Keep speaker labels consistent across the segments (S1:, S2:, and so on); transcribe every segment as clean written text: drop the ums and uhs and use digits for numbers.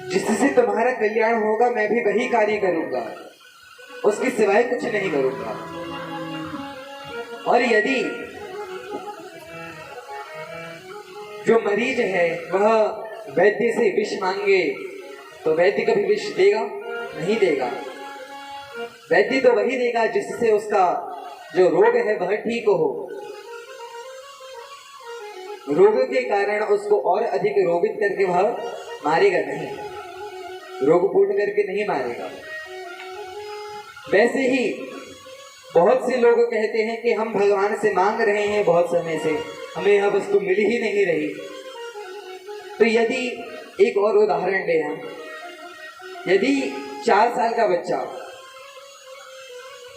S1: जिससे तुम्हारा कल्याण होगा मैं भी वही कार्य करूंगा, उसके सिवाय कुछ नहीं करूंगा। और यदि जो मरीज है वह वैद्य से विष मांगे तो वैद्य कभी विष देगा? नहीं देगा। वैद्य तो वही देगा जिससे उसका जो रोग है वह ठीक हो। रोग के कारण उसको और अधिक रोगित करके वह मारेगा नहीं, रोगपूर्ण करके नहीं मारेगा। वैसे ही बहुत से लोग कहते हैं कि हम भगवान से मांग रहे हैं बहुत समय से, हमें यह वस्तु मिल ही नहीं रही। तो यदि एक और उदाहरण ले हम, यदि 4 साल का बच्चा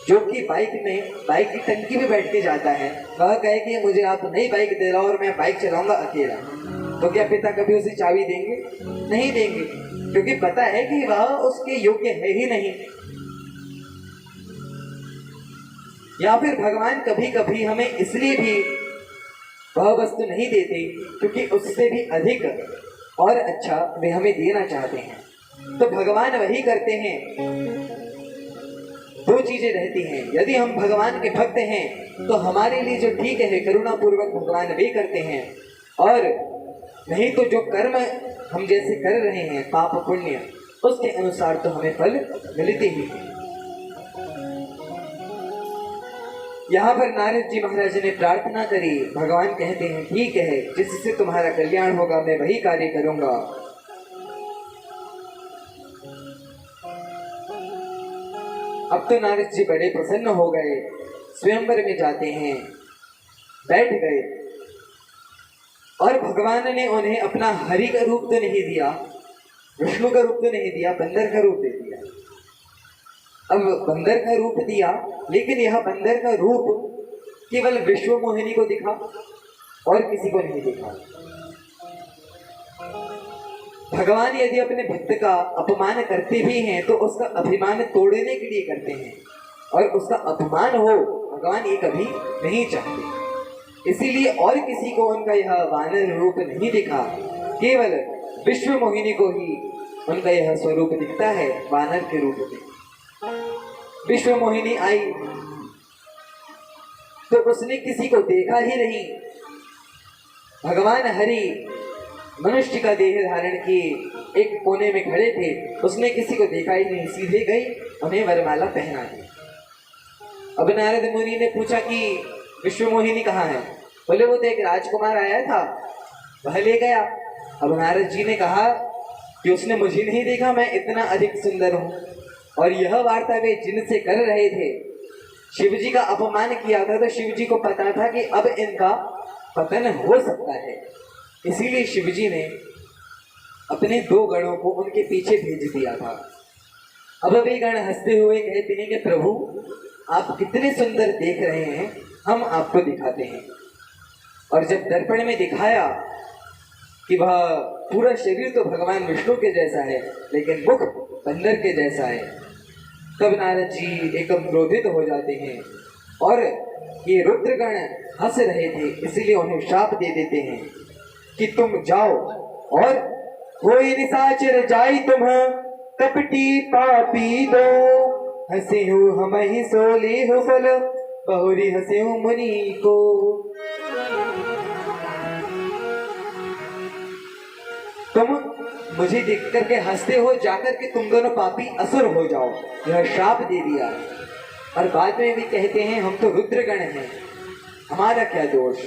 S1: जो कि बाइक की टंकी में बैठ के जाता है, वह कहे कि मुझे आप नई बाइक दे रहा और मैं बाइक चलाऊंगा अकेला, तो क्या पिता कभी उसे चाबी देंगे? नहीं देंगे, क्योंकि पता है कि वह उसके योग्य है ही नहीं। या फिर भगवान कभी कभी हमें इसलिए भी वह वस्तु नहीं देते क्योंकि उससे भी अधिक और अच्छा वे हमें देना चाहते हैं। तो भगवान वही करते हैं, 2 चीजें रहती हैं। यदि हम भगवान के भक्त हैं तो हमारे लिए जो ठीक है करुणा पूर्वक भगवान वे करते हैं, और नहीं तो जो कर्म हम जैसे कर रहे हैं पाप पुण्य, उसके अनुसार तो हमें फल मिलते ही हैं। यहाँ पर नारद जी महाराज ने प्रार्थना करी, भगवान कहते हैं ठीक है, जिससे तुम्हारा कल्याण होगा मैं वही कार्य करूंगा। अब तो नारद जी बड़े प्रसन्न हो गए, स्वयंवर में जाते हैं, बैठ गए, और भगवान ने उन्हें अपना हरि का रूप तो नहीं दिया, विष्णु का रूप तो नहीं दिया, बंदर का रूप दे दिया। अब बंदर का रूप दिया, लेकिन यह बंदर का रूप केवल विश्व मोहिनी को दिखा और किसी को नहीं दिखा। भगवान यदि अपने भक्त का अपमान करते भी हैं तो उसका अभिमान तोड़ने के लिए करते हैं, और उसका अपमान हो भगवान ये कभी नहीं चाहते। इसीलिए और किसी को उनका यह वानर रूप नहीं दिखा, केवल विश्व मोहिनी को ही उनका यह स्वरूप दिखता है वानर के रूप में। विश्व मोहिनी आई तो उसने किसी को देखा ही नहीं। भगवान हरि मनुष्य का देह धारण किए एक कोने में खड़े थे, उसने किसी को देखा ही नहीं, सीधे गई उन्हें वरमाला पहना दी। अब नारद मुनि ने पूछा कि विश्व मोहिनी कहाँ है? बोले वो तो एक राजकुमार आया था, वह ले गया। अब नारद जी ने कहा कि उसने मुझे नहीं देखा, मैं इतना अधिक सुंदर हूँ। और यह वार्ता वे जिनसे कर रहे थे, शिव जी का अपमान किया था, तो शिव जी को पता था कि अब इनका पतन हो सकता है। इसीलिए शिव जी ने अपने 2 गणों को उनके पीछे भेज दिया था। अब वे गण हंसते हुए कहते हैं कि प्रभु आप कितने सुंदर देख रहे हैं, हम आपको दिखाते हैं। और जब दर्पण में दिखाया कि वह पूरा शरीर तो भगवान विष्णु के जैसा है लेकिन मुख बंदर के जैसा है, तब नारद जी एकदम क्रोधित हो जाते हैं, और ये रुद्रगण हंस रहे थे इसलिए उन्हें शाप दे देते हैं कि तुम जाओ और कोई निशाचर जाई तुम कपटी पापी दो, हंसे हो हम ही सोले हो फल बहुरी हंसे हो मुनि को। तुम मुझे देख करके हंसते हो, जाकर के तुम दोनों पापी असुर हो जाओ, यह शाप दे दिया। और बाद में भी कहते हैं हम तो रुद्रगण हैं, हमारा क्या दोष।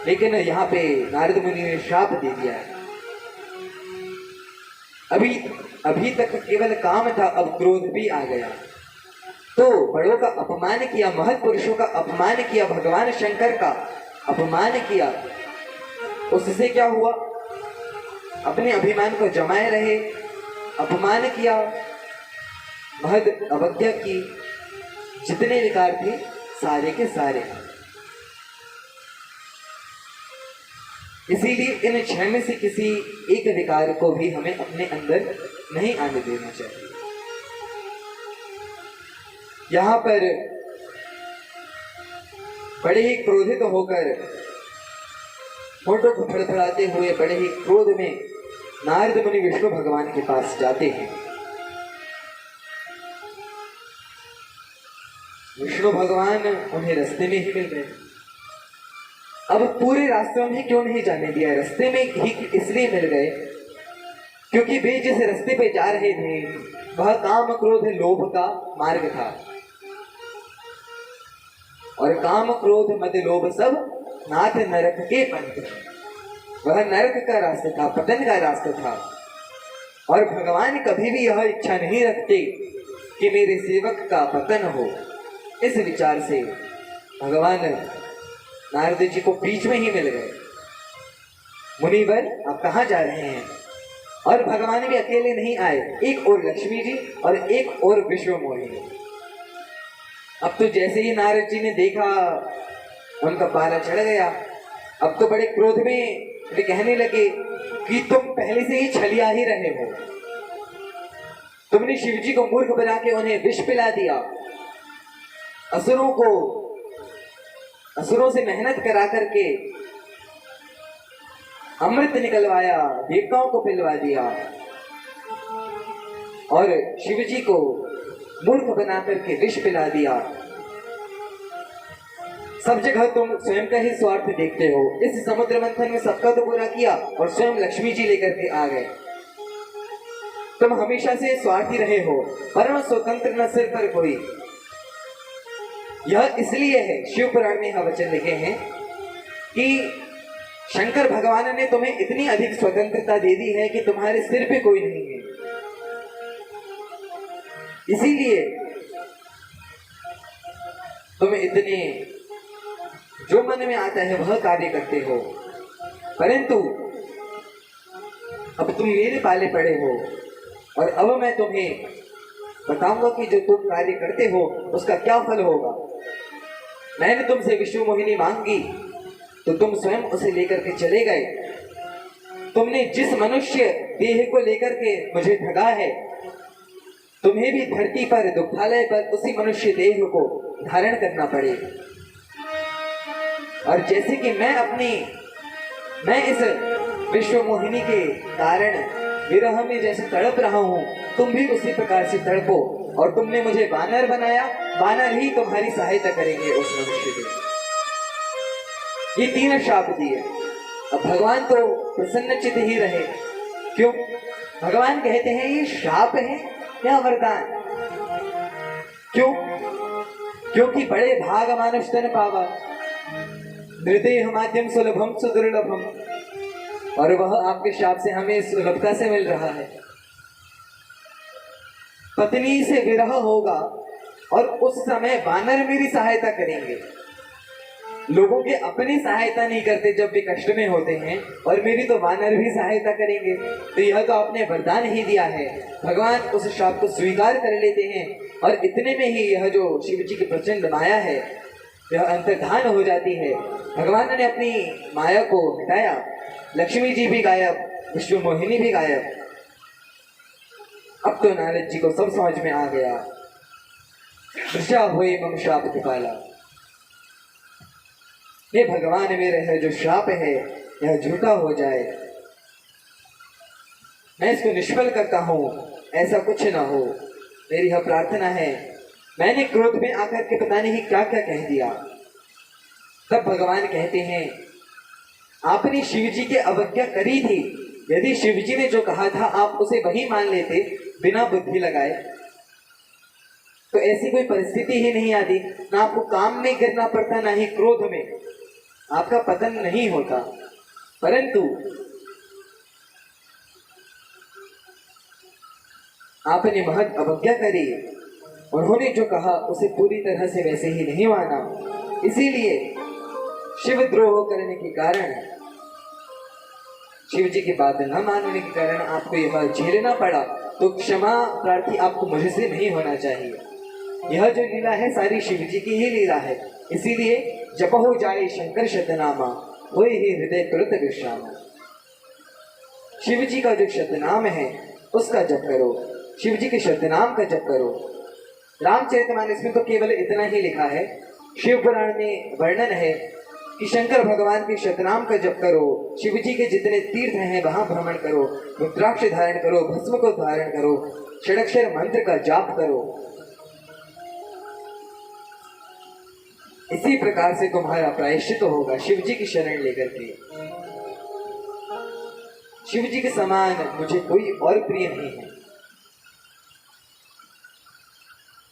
S1: लेकिन यहाँ पे नारद मुनि ने शाप दे दिया है। अभी तक केवल काम था, अब क्रोध भी आ गया। तो बड़ों का अपमान किया, महत् पुरुषों का अपमान किया, भगवान शंकर का अपमान किया। उससे क्या हुआ? अपने अभिमान को जमाए रहे, अपमान किया, महद अवज्ञा की, जितने विकार थे सारे के सारे। इसीलिए इन 6 में से किसी एक विकार को भी हमें अपने अंदर नहीं आने देना चाहिए। यहाँ पर बड़े ही क्रोधित होकर, होठों को फड़फड़ाते हुए बड़े ही क्रोध में नारद मुनि विष्णु भगवान के पास जाते हैं। विष्णु भगवान उन्हें रास्ते में ही मिल गए। अब पूरे रास्ते में क्यों नहीं जाने दिया, रास्ते में ही इसलिए मिल गए क्योंकि वे जिस रास्ते पे जा रहे थे वह काम क्रोध लोभ का मार्ग था, और काम क्रोध मद लोभ सब नाथ नरक के पंथ। वह नरक का रास्ता था, पतन का रास्ता था। और भगवान कभी भी यह इच्छा नहीं रखते कि मेरे सेवक का पतन हो। इस विचार से भगवान नारद जी को बीच में ही मिल गए। मुनिवर आप कहाँ जा रहे हैं? और भगवान भी अकेले नहीं आए, एक और लक्ष्मी जी और एक और विश्व मोहिनी। अब तो जैसे ही नारद जी ने देखा उनका पाला चढ़ गया। अब तो बड़े क्रोध में वे कहने लगे कि तुम पहले से ही छलिया ही रहे हो। तुमने शिव जी को मूर्ख बना के उन्हें विष पिला दिया, असुरों से मेहनत करा करके अमृत निकलवाया, देवताओं को पिलवा दिया, और शिव जी को मूर्ख बना करके विष पिला दिया। सब जगह तुम स्वयं का ही स्वार्थ देखते हो। इस समुद्र मंथन में सबका तो बुरा किया और स्वयं लक्ष्मी जी लेकर के आ गए। तुम हमेशा से स्वार्थी रहे हो, परम स्वतंत्र न सिर पर कोई। यह इसलिए है, शिव पुराण में यह वचन लिखे हैं कि शंकर भगवान ने तुम्हें इतनी अधिक स्वतंत्रता दे दी है कि तुम्हारे सिर पे कोई नहीं है। इसीलिए तुम इतने जो मन में आता है वह कार्य करते हो। परंतु अब तुम मेरे पाले पड़े हो और अब मैं तुम्हें बताऊंगा कि जो तुम कार्य करते हो उसका क्या फल होगा। मैंने तुमसे विष्णु मोहिनी मांगी तो तुम स्वयं उसे लेकर के चले गए। तुमने जिस मनुष्य देह को लेकर के मुझे ठगा है, तुम्हें भी धरती पर दुग्धालय पर उसी मनुष्य देह को धारण करना पड़ेगा। और जैसे कि मैं इस विश्व मोहिनी के कारण विरह में जैसे तड़प रहा हूं, तुम भी उसी प्रकार से तड़पो। और तुमने मुझे वानर बनाया, वानर ही तुम्हारी सहायता करेंगे उस मनुष्य की। ये तीन शाप दिए। अब भगवान तो प्रसन्नचित ही रहे। क्यों? भगवान कहते हैं ये शाप है या वरदान? क्यों? क्योंकि बड़े भाग मानुष तन पावा, नृदेह माध्यम सुलभम सुदुर्लभम, और वह आपके शाप से हमें सुलभता से मिल रहा है। पत्नी से विरह होगा और उस समय वानर मेरी सहायता करेंगे। लोगों के अपनी सहायता नहीं करते जब भी कष्ट में होते हैं, और मेरी तो वानर भी सहायता करेंगे। तो यह तो आपने वरदान ही दिया है। भगवान उस शाप को स्वीकार कर लेते हैं और इतने में ही यह जो शिव जी की प्रचंड माया है यह अंतर्धान हो जाती है। भगवान ने अपनी माया को हटाया, लक्ष्मी जी भी गायब, विष्णु मोहिनी भी गायब। अब तो नारद जी को सब समझ में आ गया। दृष्टा हुए मम शाप कृपाला। ये भगवान मेरे है जो शाप है यह झूठा हो जाए, मैं इसको निष्फल करता हूँ, ऐसा कुछ ना हो, मेरी यह प्रार्थना है। मैंने क्रोध में आकर के पता नहीं क्या क्या कह दिया। तब भगवान कहते हैं आपने शिव जी की अवज्ञा करी थी। यदि शिव जी ने जो कहा था आप उसे वही मान लेते बिना बुद्धि लगाए, तो ऐसी कोई परिस्थिति ही नहीं आती। ना आपको काम में गिरना पड़ता, ना ही क्रोध में आपका पतन नहीं होता। परंतु आपने महत अवज्ञा करी। उन्होंने जो कहा उसे पूरी तरह से वैसे ही नहीं माना। इसीलिए शिव द्रोह करने के कारण, शिव जी की बात न मानने के कारण आपको यह झेलना पड़ा। तो क्षमा प्रार्थी आपको मुझसे नहीं होना चाहिए। यह जो लीला है सारी शिव जी की ही लीला है। इसीलिए जप हो जाए शंकर शतनामा, होए ही हृदय तुरंत विश्राम। शिव जी का जो शतनाम है उसका जप करो, शिव जी के शतनाम का जप करो। रामचरितमानस में तो केवल इतना ही लिखा है। शिव पुराण में वर्णन है कि शंकर भगवान के शतनाम का जप करो, शिव जी के जितने तीर्थ हैं वहां भ्रमण करो, रुद्राक्ष धारण करो, भस्म को धारण करो, षडक्षर मंत्र का जाप करो। इसी प्रकार से तुम्हारा प्रायश्चित होगा शिव जी की शरण लेकर के। शिव जी के समान मुझे कोई और प्रिय नहीं है।